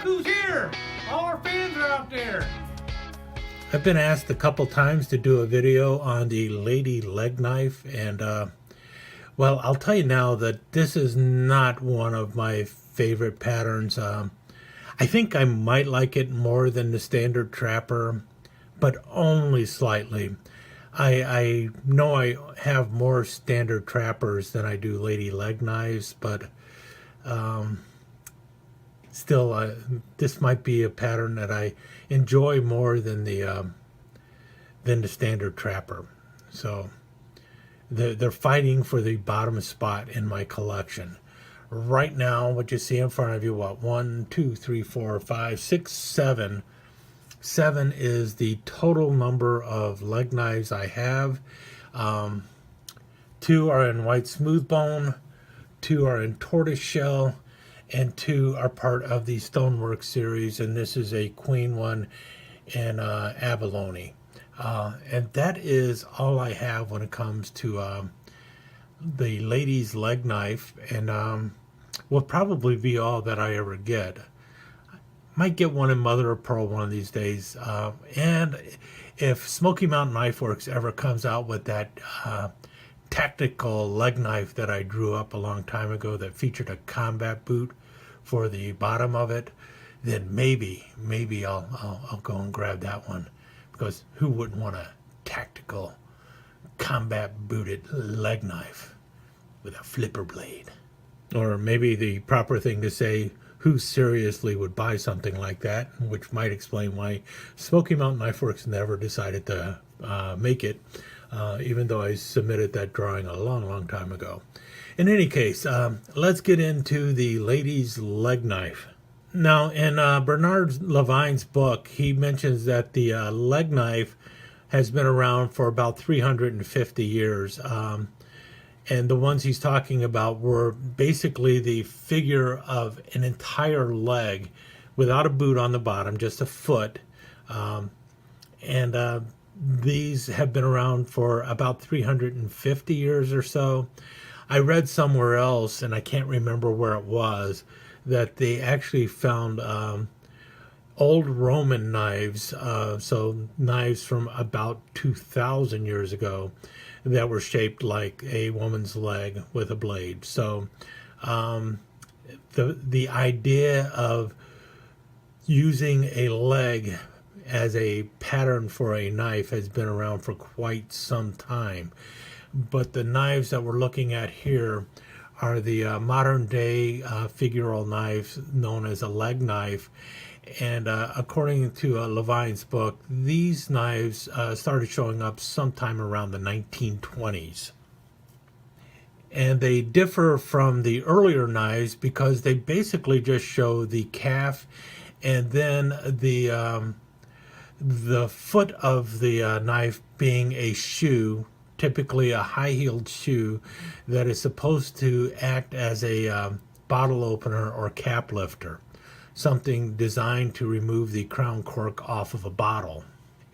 who's here! All our fans are out there! I've been asked a couple times to do a video on the lady leg knife, and well, I'll tell you now that this is not one of my favorite patterns. I think I might like it more than the standard trapper, but only slightly. I know I have more standard trappers than I do lady leg knives, but still, this might be a pattern that I enjoy more than the standard trapper. So they're fighting for the bottom spot in my collection. Right now, what you see in front of you, what, 1, 2, 3, 4, 5, 6, 7. 7 is the total number of leg knives I have. 2 are in white smooth bone, 2 are in tortoise shell, and 2 are part of the Stonework series, and this is a queen one in abalone. And that is all I have when it comes to the lady's leg knife, and will probably be all that I ever get. Might get one in mother of pearl one of these days. And if Smoky Mountain Knife Works ever comes out with that tactical leg knife that I drew up a long time ago that featured a combat boot for the bottom of it, then maybe I'll go and grab that one, because who wouldn't want a tactical combat booted leg knife with a flipper blade? Or maybe the proper thing to say, who seriously would buy something like that, which might explain why Smoky Mountain Knife Works never decided to make it, even though I submitted that drawing a long time ago. In any case, let's get into the lady's leg knife. Now, in Bernard Levine's book, he mentions that the leg knife has been around for about 350 years. And the ones he's talking about were basically the figure of an entire leg without a boot on the bottom, just a foot. And these have been around for about 350 years or so. I read somewhere else, and I can't remember where it was, that they actually found old Roman knives, so knives from about 2,000 years ago, that were shaped like a woman's leg with a blade. So the idea of using a leg as a pattern for a knife has been around for quite some time. But the knives that we're looking at here are the modern day figural knives known as a leg knife. And according to Levine's book, these knives started showing up sometime around the 1920s. And they differ from the earlier knives because they basically just show the calf and then the foot of the knife being a shoe, typically a high-heeled shoe that is supposed to act as a bottle opener or cap lifter, something designed to remove the crown cork off of a bottle.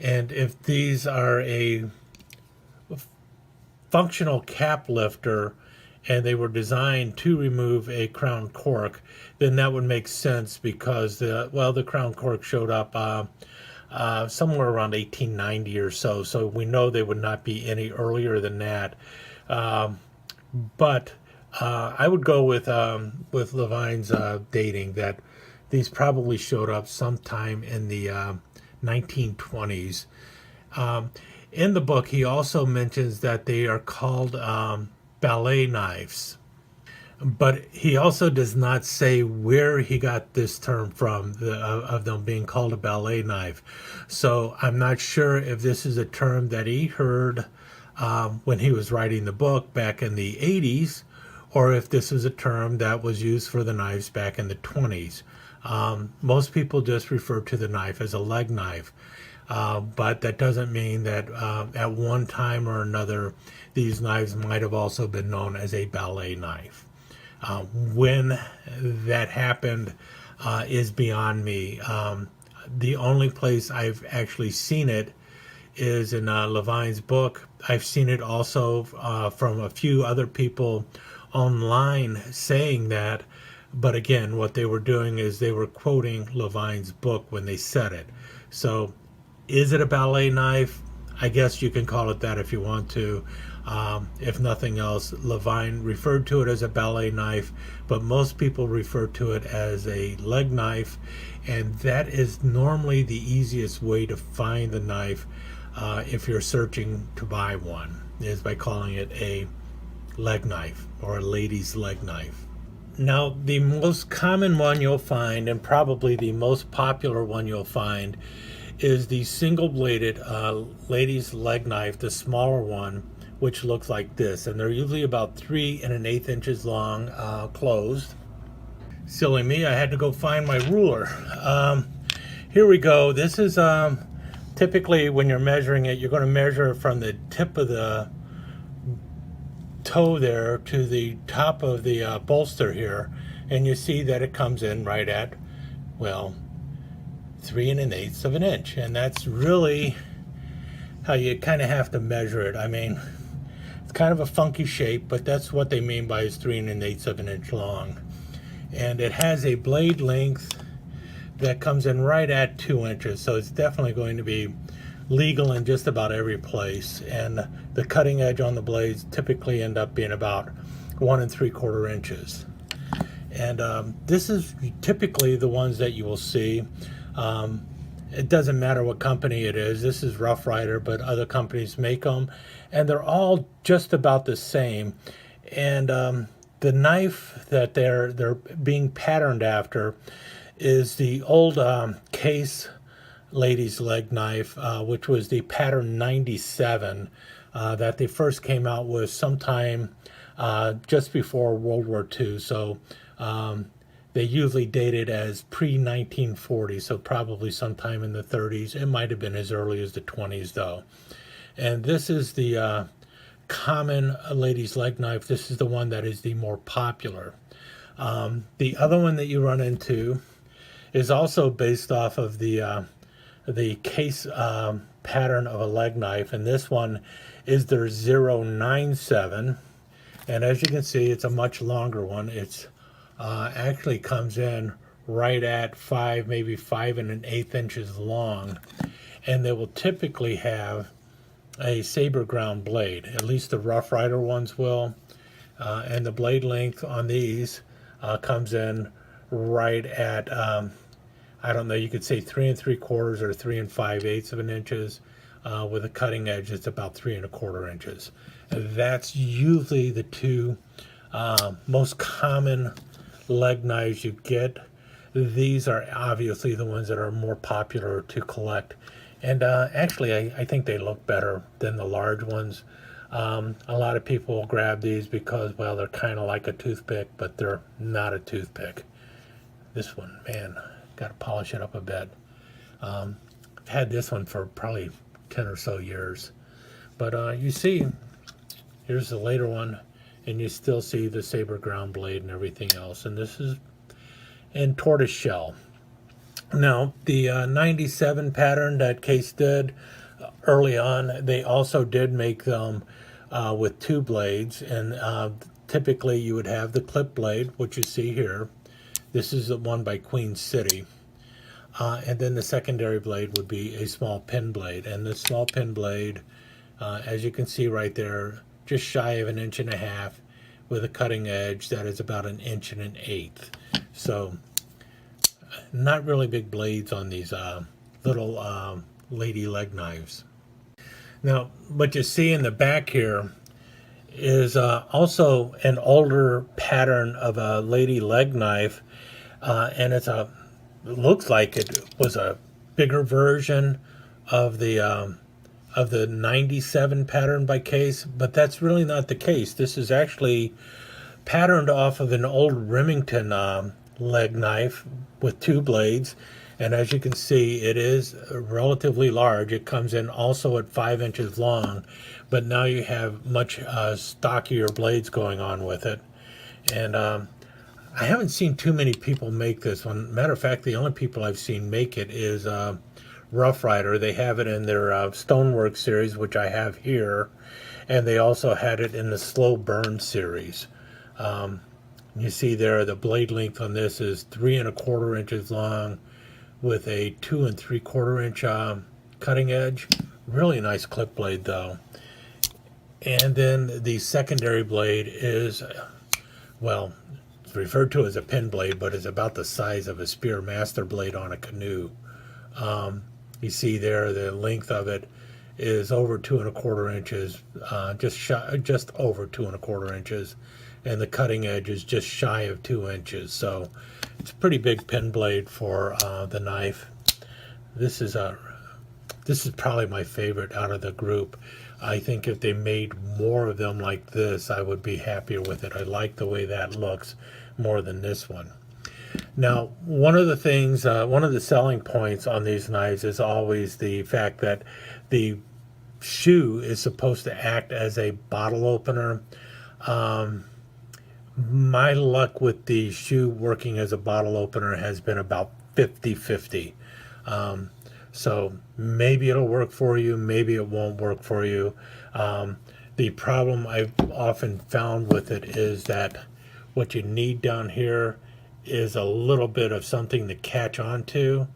And if these are a functional cap lifter and they were designed to remove a crown cork, then that would make sense, because the crown cork showed up somewhere around 1890 or so. So we know they would not be any earlier than that. But I would go with Levine's dating that these probably showed up sometime in the 1920s. In the book, he also mentions that they are called ballet knives. But he also does not say where he got this term from, of them being called a ballet knife. So I'm not sure if this is a term that he heard when he was writing the book back in the 80s, or if this is a term that was used for the knives back in the 20s. Most people just refer to the knife as a leg knife, but that doesn't mean that at one time or another these knives might have also been known as a ballet knife. When that happened is beyond me. The only place I've actually seen it is in Levine's book. I've seen it also from a few other people online saying that, But again, what they were doing is they were quoting Levine's book when they said it. So is it a ballet knife? I guess you can call it that if you want to. If nothing else, Levine referred to it as a ballet knife, but most people refer to it as a leg knife, and that is normally the easiest way to find the knife if you're searching to buy one, is by calling it a leg knife or a lady's leg knife. Now, the most common one you'll find, and probably the most popular one you'll find, is the single-bladed lady's leg knife, the smaller one, which looks like this, and they're usually about 3 1/8 inches long, closed. Silly me, I had to go find my ruler. Here we go. This is typically when you're measuring it, you're going to measure from the tip of the toe there to the top of the bolster here, and you see that it comes in right at, well, 3 1/8 of an inch, and that's really how you kind of have to measure it. I mean, it's kind of a funky shape, but that's what they mean by is 3 1/8 of an inch long. And it has a blade length that comes in right at 2 inches, so it's definitely going to be legal in just about every place. And the cutting edge on the blades typically end up being about 1 3/4 inches. And this is typically the ones that you will see. It doesn't matter what company it is. This is Rough Rider, but other companies make them, and they're all just about the same. And the knife that they're being patterned after is the old Case lady's leg knife, which was the Pattern 97 that they first came out with sometime just before World War II. So they usually date it as pre-1940, so probably sometime in the 30s. It might have been as early as the 20s, though. And this is the common lady's leg knife. This is the one that is the more popular. The other one that you run into is also based off of the Case pattern of a leg knife, and this one is their 097. And as you can see, it's a much longer one. It's actually comes in right at 5, maybe 5 1/8 inches long, and they will typically have a saber ground blade. At least the Rough Rider ones will, and the blade length on these comes in right at I don't know, you could say 3 3/4 or 3 5/8 of an inches. With a cutting edge, it's about 3 1/4 inches. And that's usually the two most common leg knives you get. These are obviously the ones that are more popular to collect, and actually I think they look better than the large ones. A lot of people will grab these because, well, they're kind of like a toothpick, but they're not a toothpick. This one, man, got to polish it up a bit. I've had this one for probably 10 or so years, but you see, here's the later one, and you still see the saber ground blade and everything else. And this is in tortoise shell. Now, the 97 pattern that Case did early on, they also did make them with 2 blades. And typically you would have the clip blade, which you see here. This is the one by Queen City. And then the secondary blade would be a small pin blade. And the small pin blade, as you can see right there, just shy of 1.5 inches with a cutting edge that is about 1 1/8 inches. So not really big blades on these little lady leg knives. Now, what you see in the back here is also an older pattern of a lady leg knife, and it looks like it was a bigger version of the 97 pattern by Case, but that's really not the case. This is actually patterned off of an old Remington leg knife with 2 blades, and as you can see, it is relatively large. It comes in also at 5 inches long, but now you have much stockier blades going on with it. And I haven't seen too many people make this one. Matter of fact, the only people I've seen make it is Rough Rider. They have it in their Stonework series, which I have here, and they also had it in the Slow Burn series. You see there the blade length on this is 3¼ inches long with a 2¾ inch cutting edge. Really nice clip blade though. And then the secondary blade is, well, it's referred to as a pin blade, but it's about the size of a spear master blade on a canoe. You see there the length of it is over 2¼ inches, just over 2¼ inches, and the cutting edge is just shy of 2 inches. So it's a pretty big pin blade for the knife. This is probably my favorite out of the group. I think if they made more of them like this, I would be happier with it. I like the way that looks more than this one. Now, one of the selling points on these knives is always the fact that the shoe is supposed to act as a bottle opener. My luck with the shoe working as a bottle opener has been about 50-50. So maybe it'll work for you, maybe it won't work for you. The problem I've often found with it is that what you need down here is a little bit of something to catch onto,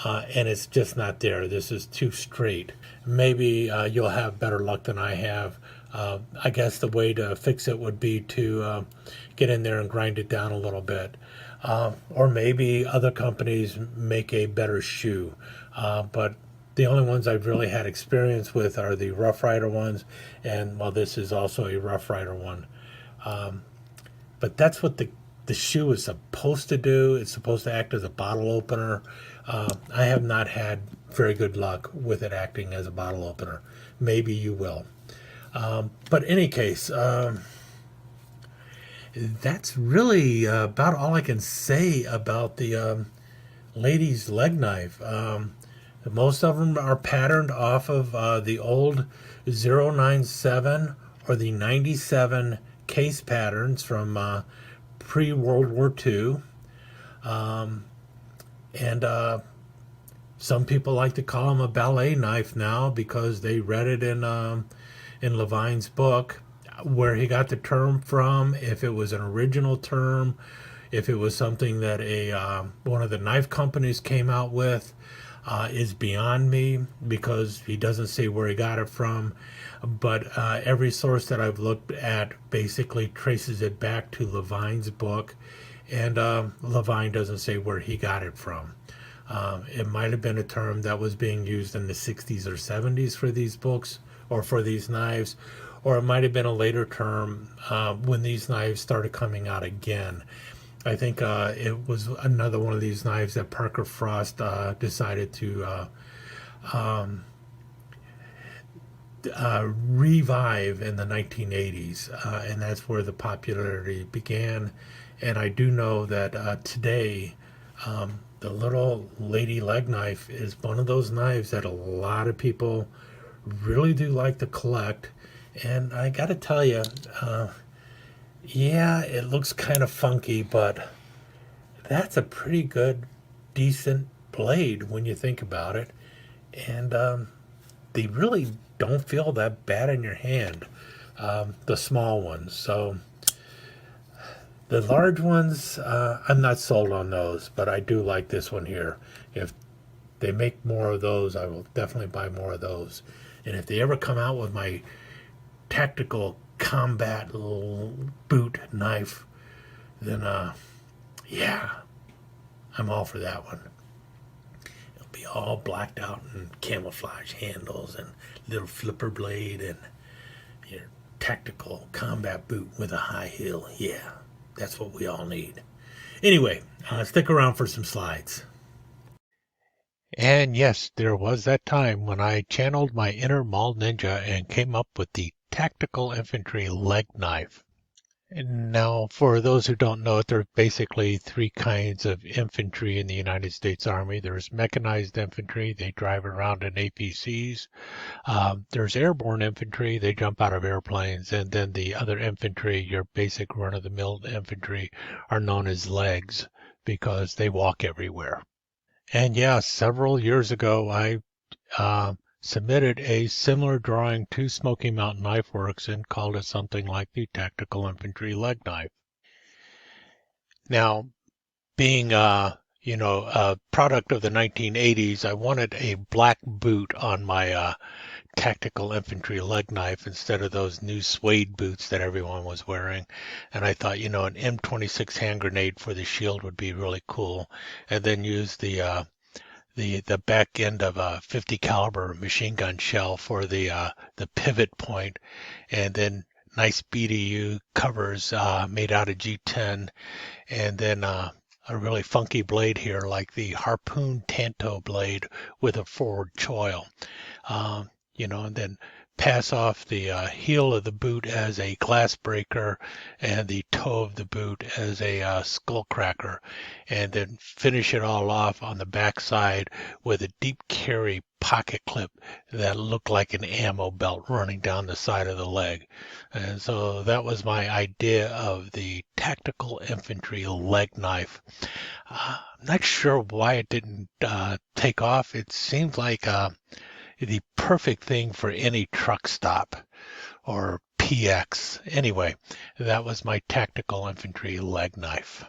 and it's just not there. This is too straight. Maybe you'll have better luck than I have. I guess the way to fix it would be to get in there and grind it down a little bit. Or maybe other companies make a better shoe. But the only ones I've really had experience with are the Rough Rider ones, and well, this is also a Rough Rider one. But that's what the shoe is supposed to do. It's supposed to act as a bottle opener. I have not had very good luck with it acting as a bottle opener. Maybe you will. But in any case, that's really about all I can say about the ladies' leg knife. Most of them are patterned off of the old 097 or the 97 case patterns from pre-World War II. And some people like to call them a ballet knife now because they read it in Levine's book, where he got the term from, if it was an original term, if it was something that one of the knife companies came out with, is beyond me, because he doesn't say where he got it from. But every source that I've looked at basically traces it back to Levine's book, and Levine doesn't say where he got it from. It might have been a term that was being used in the 60s or 70s for these books or for these knives, or it might have been a later term when these knives started coming out again. I think it was another one of these knives that Parker Frost decided to revive in the 1980s, and that's where the popularity began. And I do know that today the little lady leg knife is one of those knives that a lot of people really do like to collect. And I gotta tell you, yeah, it looks kind of funky, but that's a pretty good, decent blade when you think about it. And they really don't feel that bad in your hand, the small ones. So the large ones, I'm not sold on those, but I do like this one here. If they make more of those, I will definitely buy more of those. And if they ever come out with my tactical combat boot knife, then yeah, I'm all for that one. It'll be all blacked out and camouflage handles and little flipper blade and your tactical combat boot with a high heel. Yeah, that's what we all need. Anyway, stick around for some slides. And yes, there was that time when I channeled my inner mall ninja and came up with the tactical infantry leg knife. And now, for those who don't know it, there are basically three kinds of infantry in the United States Army. There's mechanized infantry, they drive around in APCs. There's airborne infantry, they jump out of airplanes. And then the other infantry, your basic run-of-the-mill infantry, are known as legs because they walk everywhere. And yeah, several years ago, I submitted a similar drawing to Smoky Mountain Knife Works and called it something like the Tactical Infantry Leg Knife. Now, being a product of the 1980s, I wanted a black boot on my tactical infantry leg knife instead of those new suede boots that everyone was wearing. And I thought, an M26 hand grenade for the shield would be really cool. And then use the back end of a 50 caliber machine gun shell for the pivot point, and then nice BDU covers made out of G10, and then a really funky blade here, like the Harpoon Tanto blade with a forward choil. And then pass off the heel of the boot as a glass breaker and the toe of the boot as a skull cracker, and then finish it all off on the back side with a deep carry pocket clip that looked like an ammo belt running down the side of the leg. And so that was my idea of the tactical infantry leg knife. I'm not sure why it didn't take off. It seemed like the perfect thing for any truck stop or PX. Anyway, that was my tactical infantry leg knife.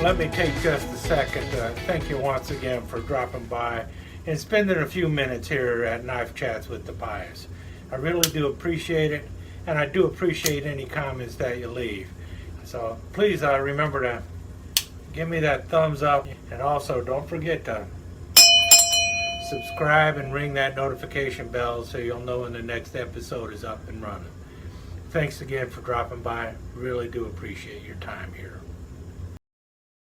Let me take just a second to thank you once again for dropping by and spending a few minutes here at Knife Chats with the Pious. I really do appreciate it, and I do appreciate any comments that you leave. So please remember to give me that thumbs up, and also don't forget to subscribe and ring that notification bell so you'll know when the next episode is up and running. Thanks again for dropping by. Really do appreciate your time here.